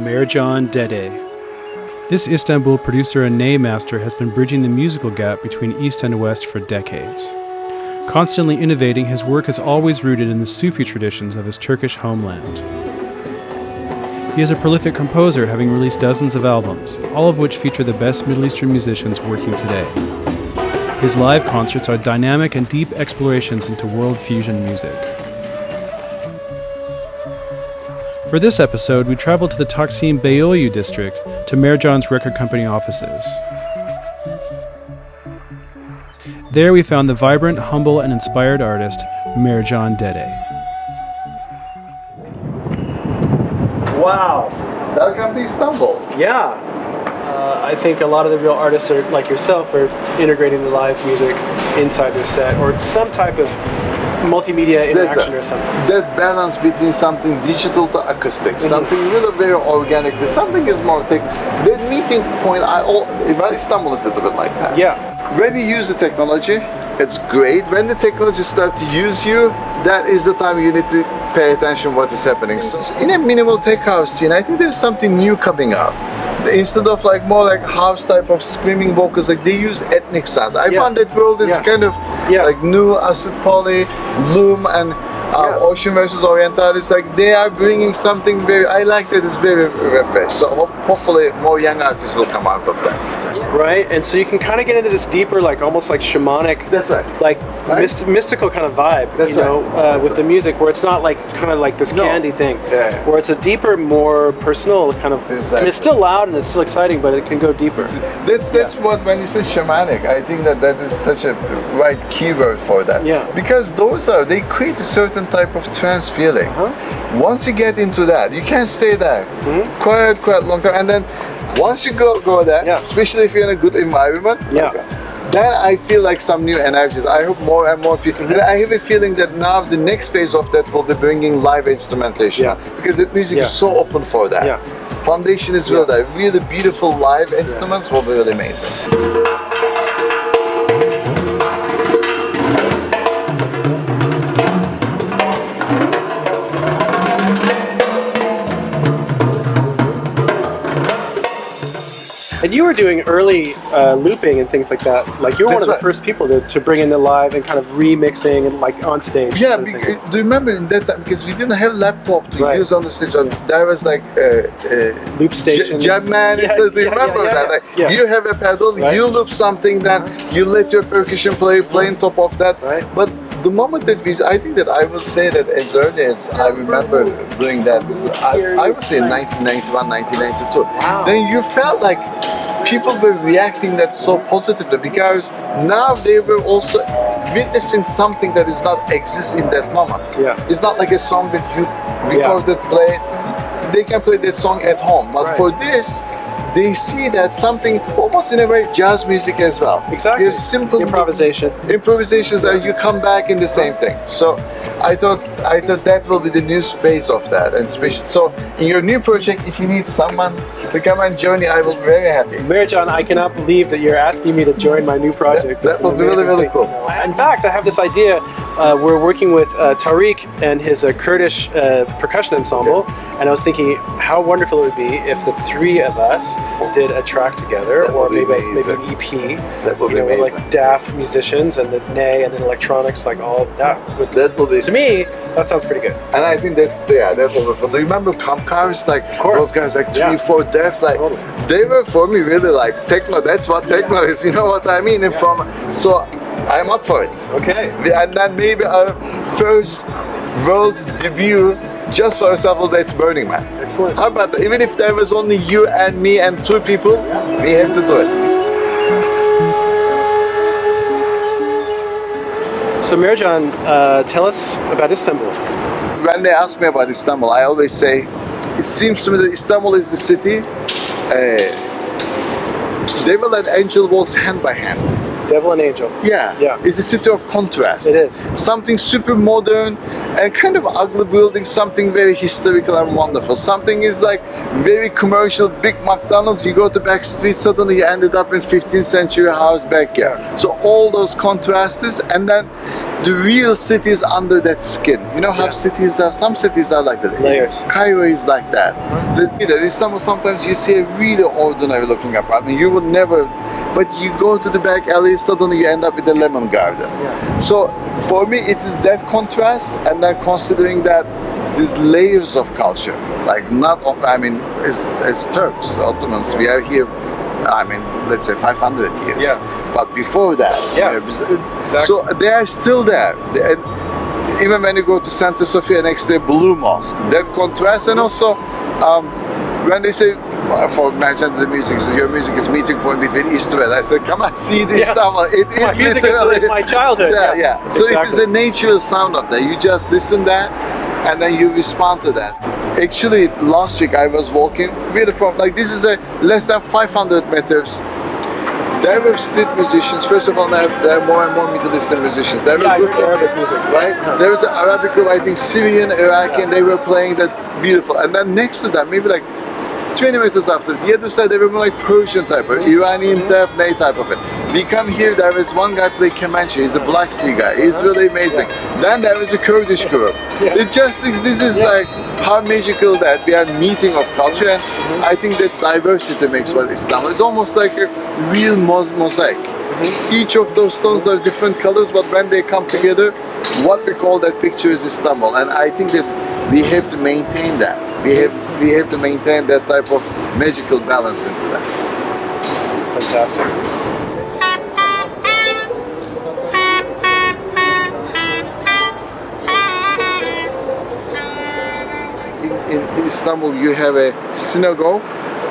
Mercan Dede. This Istanbul producer and ney master has been bridging the musical gap between East and West for decades. Constantly innovating, his work is always rooted in the Sufi traditions of his Turkish homeland. He is a prolific composer, having released dozens of albums, all of which feature the best Middle Eastern musicians working today. His live concerts are dynamic and deep explorations into world fusion music. For this episode, we traveled to the Taksim Beyoğlu district to Mercan's record company offices. There we found the vibrant, humble, and inspired artist, Mercan Dede. Wow. Welcome to Istanbul. Yeah. I think a lot of the real artists are like yourself are integrating the live music inside their set or some type of multimedia interaction or something. That balance between something digital to acoustic, something really very organic, something is more tech. The meeting point, Istanbul is a little bit like that. Yeah. When you use the technology, it's great. When the technology starts to use you, that is the time you need to pay attention what is happening. So in a minimal tech house scene, I think there's something new coming up. Instead of like more like house type of screaming vocals, like they use ethnic sounds. I found that world is kind of like new acid poly, loom, and Ocean versus Oriental. It's like they are bringing something very. I like that it's very refreshed. So hopefully more young artists will come out of that. Right, and so you can kind of get into this deeper, like almost like shamanic, That's right. like mystical kind of vibe, That's you know, right. with the music, where it's not like kind of like this candy thing, where it's a deeper, more personal kind of. Exactly. And it's still loud and it's still exciting, but it can go deeper. That's what when you say shamanic, I think that is such a right keyword for that. Yeah. Because they create a certain type of trance feeling. Once you get into that, you can't stay there quite long time, and then once you go there, especially if you're in a good environment, then I feel like some new energies. I hope more and more people. And I have a feeling that now the next phase of that will be bringing live instrumentation, because the music is so open for that. Foundation is really there. Really beautiful live instruments will be really amazing. And you were doing early looping and things like that. Like you were one of the first people to bring in the live and kind of remixing and like on stage. Yeah, do you remember in that time, because we didn't have laptop to use on the stage, there was like loop station. Jam man, do you remember that? Like, you have a pedal, you loop something, then you let your percussion play on top of that. But the moment that I think that I will say that as early as I remember doing that was, I would say in 1991, 1992. Wow. Then you felt like people were reacting that so positively, because now they were also witnessing something that is not exist in that moment. It's not like a song that you recorded, play. They can play that song at home, but for this, they see that something almost in a way jazz music as well. Exactly. There's simple improvisations that you come back in the same thing. So I thought that will be the new phase of that, and especially so in your new project, if you need someone to come and join you, I will be very happy. Mercan, I cannot believe that you're asking me to join my new project. That will be really cool. In fact, I have this idea. We're working with Tariq and his Kurdish percussion ensemble, and I was thinking how wonderful it would be if the three of us did a track together, or maybe an EP. That would be amazing. With like daft musicians and the ney and then electronics, like all that. That will be. To me, that sounds pretty good. And I think that will be. Do you remember Kamkaris? Like those guys, like 3-4 Def, like they were for me really like techno. That's what techno is. You know what I mean? And so I'm up for it. Okay. And then maybe our first world debut just for ourselves will be at Burning Man. Excellent. How about that? Even if there was only you and me and 2 people, we have to do it. So Mercan, tell us about Istanbul. When they ask me about Istanbul, I always say, it seems to me that Istanbul is the city. They will let angel walk hand by hand. Devil and angel. Yeah, Yeah. it's a city of contrast. It is. Something super modern and kind of ugly building, something very historical and wonderful. Something is like very commercial, big McDonald's, you go to back street, suddenly you ended up in 15th century house backyard. So all those contrasts, and then the real city is under that skin. You know how Yeah. cities are, some cities are like that. Layers. Cairo is like that. In Istanbul, sometimes you see a really ordinary looking apartment. You would never, but you go to the back alley, suddenly you end up with a lemon garden. Yeah. So for me, it is that contrast, and then considering that these layers of culture, like not, I mean, as Turks, Ottomans, we are here, I mean, let's say 500 years. Yeah. But before that, Yeah. Exactly. So they are still there. And even when you go to Santa Sofia next to a blue mosque, that contrast, and also when they say, for Mercan Dede music, says your music is meeting point between East to West. I said, come on, see this Yeah. stuff. It is My music literally is my childhood. Yeah, yeah. So it is Exactly. a natural sound of that. You just listen that, and then you respond to that. Actually, last week I was walking really from, like, this is a less than 500 meters. There were street musicians. First of all, there are more and more Middle Eastern musicians. There Yeah, I were heard Arabic music. right? There was an Arabic group, I think Syrian, Iraqi, and they were playing that beautiful. And then next to them, maybe like 20 meters after, the other side, they were more like Persian type of, Iranian type, Ney type of it. We come here, there was one guy playing Comanche, he's a Black Sea guy, he's really amazing. Then there was a Kurdish group. Yeah. It just thinks this is like how magical that we are meeting of culture, and I think that diversity makes what Istanbul is almost like a real mosaic. Each of those stones are different colors, but when they come together, what we call that picture is Istanbul. And I think that we have to maintain that. We have to maintain that type of magical balance into that. Fantastic. In Istanbul, you have a synagogue,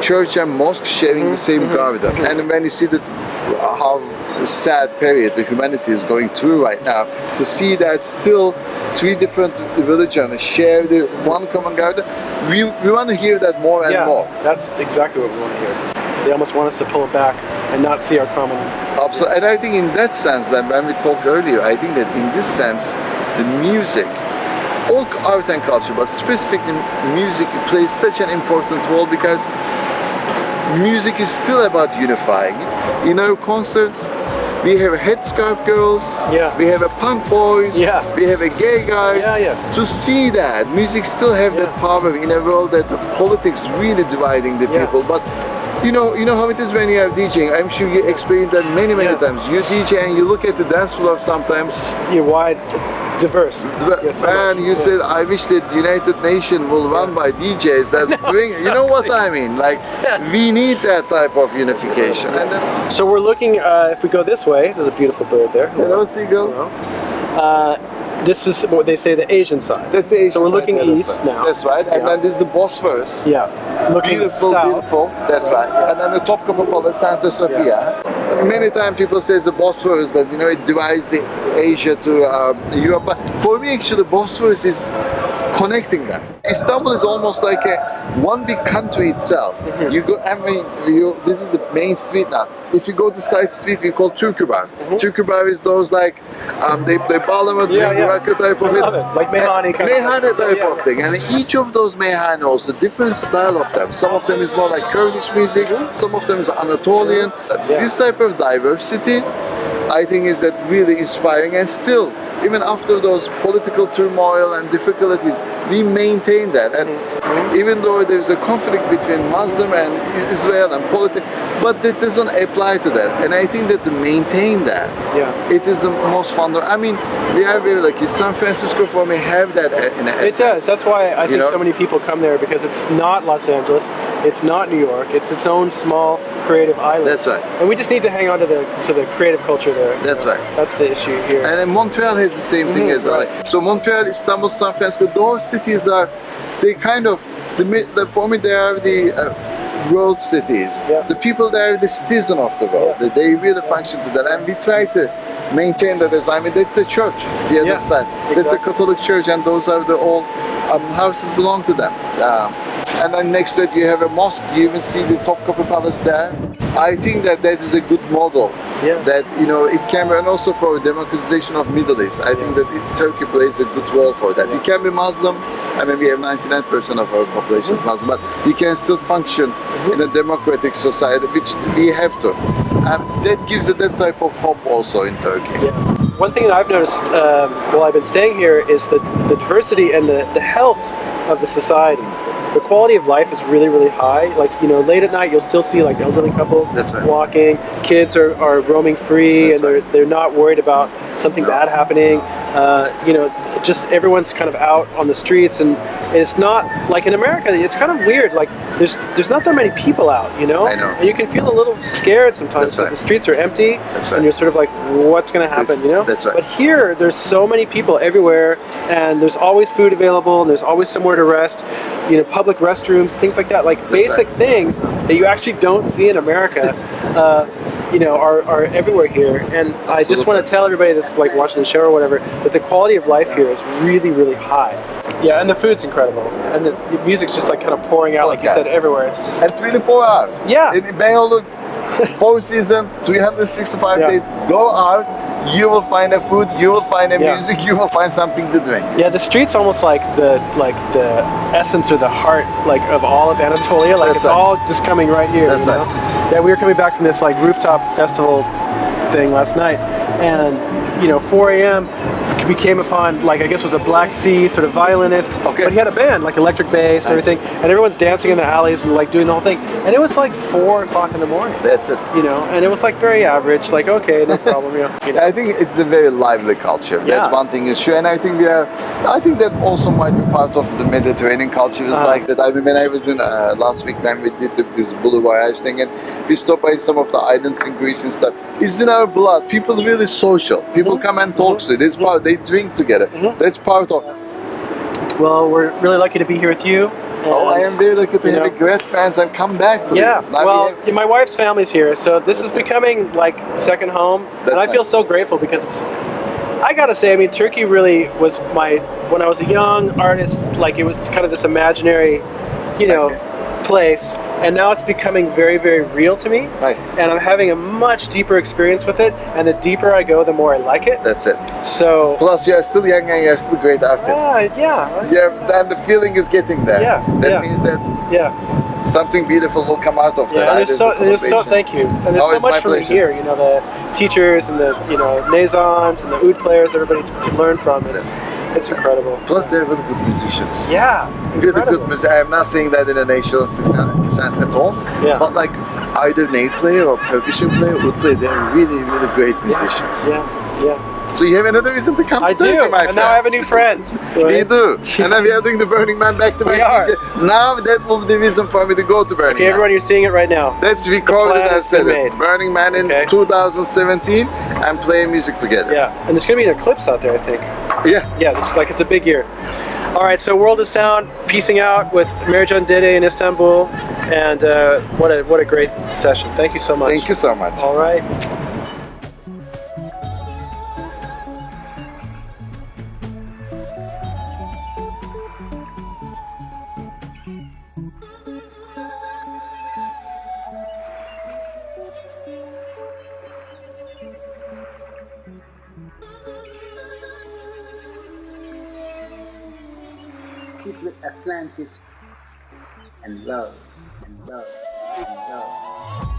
church, and mosque sharing the same garden. And when you see how sad period the humanity is going through right now, to see that still three different religions share the one common garden, we want to hear that more and more. That's exactly what we want to hear. They almost want us to pull it back and not see our common. Absolutely. And I think in that sense, that when we talked earlier, I think that in this sense, the music, all art and culture, but specifically music, plays such an important role, because music is still about unifying. In our concerts, we have headscarf girls, Yeah. we have a punk boys, Yeah. we have a gay guys. Yeah. To see that music still have that power in a world that the politics really dividing the Yeah. people. But you know how it is when you are DJing. I'm sure you experienced that many Yeah. times. You DJ and you look at the dance floor sometimes. You're wide, diverse. Yes, so Man, much. you said I wish that United Nations will run by DJs that bring. You know what I mean? Like Yes. we need that type of unification. And then, So we're looking. If we go this way, there's a beautiful bird there. hello, seagull. This is what they say the Asian side. That's the Asian So we're side, looking the other east side. now. That's right. And Yeah. then this is the Bosphorus. Yeah, looking Beautiful, south. beautiful. That's right. And then the Topkapı Palace, Santa Sofia. Many times people say the Bosphorus, that it divides the Asia to Europe. But for me, actually, Bosphorus is connecting them. Istanbul is almost like a one big country itself. You go, I mean, this is the main street now. If you go to side street, we call Turkubar. Turkubar is those like they play bağlama, rakı type of I it. love it. Like meyhane kind of- Meyhane type Yeah. of thing. And each of those meyhane also different style of them. Some of them is more like Kurdish music, some of them is Anatolian. Yeah. This type of diversity, I think, is that really inspiring. And still, even after those political turmoil and difficulties, we maintain that. And even though there's a conflict between Muslim and Israel and politics, but that doesn't apply to that. And I think that to maintain that, it is the most fun. I mean, we are very lucky. San Francisco for me have that in a It essence. does. That's why I think know? so many people come there, because it's not Los Angeles, it's not New York, it's its own small creative island. That's right. And we just need to hang on to the creative culture there. That's right. That's the issue here. And in Montreal has the same thing as well. right. So Montreal, Istanbul, San Francisco, those cities are, they kind of, for me, they are the world cities. Yeah. The people there are the citizen of the world. Yeah. They really function to that. And we try to maintain that as well. I mean, that's a church, the other Yeah, side. That's a exactly. Catholic church, and those are the all houses belong to them. And then next to it, you have a mosque. You even see the Topkapı Palace there. I think that is a good model. Yeah. That it can be, and also for democratization of Middle East. I think that Turkey plays a good role for that. You can be Muslim. I mean, we have 99% of our population is Muslim, but we can still function in a democratic society, which we have to. And that gives it that type of hope also in Turkey. Yeah. One thing that I've noticed while I've been staying here is the diversity and the health of the society. The quality of life is really, really high. Like, late at night, you'll still see like elderly couples walking. Kids are roaming free, and they're not worried about something bad happening. Just everyone's kind of out on the streets, and it's not like in America. It's kind of weird. Like there's not that many people out, I know. and you can feel a little scared sometimes because the streets are empty, and you're sort of like, what's going to happen, That's right. But here, there's so many people everywhere, and there's always food available, and there's always somewhere to rest. Public restrooms, things like that, like basic things that you actually don't see in America. Are everywhere here, and I just want to tell everybody that's like watching the show or whatever that the quality of life here is really, really high. Yeah, and the food's incredible, and the music's just like kind of pouring out, like you said, everywhere. It's just and 24 hours. Yeah. In Beyoğlu, 4 seasons, 365 days. Go out. You will find a food. You will find a music. You will find something to drink. Yeah, the street's almost like the essence or the heart of all of Anatolia. Like it's all just coming right here. That's right. Yeah, we were coming back from this like rooftop festival thing last night, and 4 a.m. we came upon I guess it was a Black Sea sort of violinist, but he had a band like electric bass and everything, and everyone's dancing in the alleys and like doing the whole thing, and it was like 4 o'clock in the morning. That's it. And it was like very average, like okay, no problem. I think it's a very lively culture. That's one thing is sure, and I think that also might be part of the Mediterranean culture. Is like that. I mean, when I was in last week when we did this Blue Voyage thing, and we stopped by some of the islands in Greece and stuff. It's in our blood. People really social. People come and talk to you. It's part. They drink together. That's part of. Well, we're really lucky to be here with you. I am very lucky to have great friends and come back, please. Yeah, my wife's family's here, so this is becoming like second home, and I feel so grateful because I gotta say, I mean, Turkey really was when I was a young artist, like it was kind of this imaginary, place, and now it's becoming very, very real to me. Nice. And I'm having a much deeper experience with it, and the deeper I go, the more I like it. That's it. So. Plus, you are still young and you're still a great artist. Then the feeling is getting there. That means that. Something beautiful will come out of that. Thank you. And there's so much for me here. The teachers and the Nazons and the oud players, everybody to learn from. It's incredible. Plus, they're really good musicians. Yeah, really good music. I'm not saying that in a nationalistic sense at all. Yeah. But like either ney player or percussion player, oud player, they're really, really great musicians. Yeah. So you have another reason to come to Turkey, my friend. And now I have a new friend. We do. And then we are doing the Burning Man back-to-back. Now that will be the reason for me to go to Burning Man. Okay, everyone, you're seeing it right now. That's recorded and said it. Burning Man in 2017 and playing music together. Yeah, and there's going to be an eclipse out there, I think. Yeah, it's a big year. All right, so World of Sound, peacing out with Mercan Dede in Istanbul, and what a great session. Thank you so much. Thank you so much. All right. Secret Atlantis and love and love and love.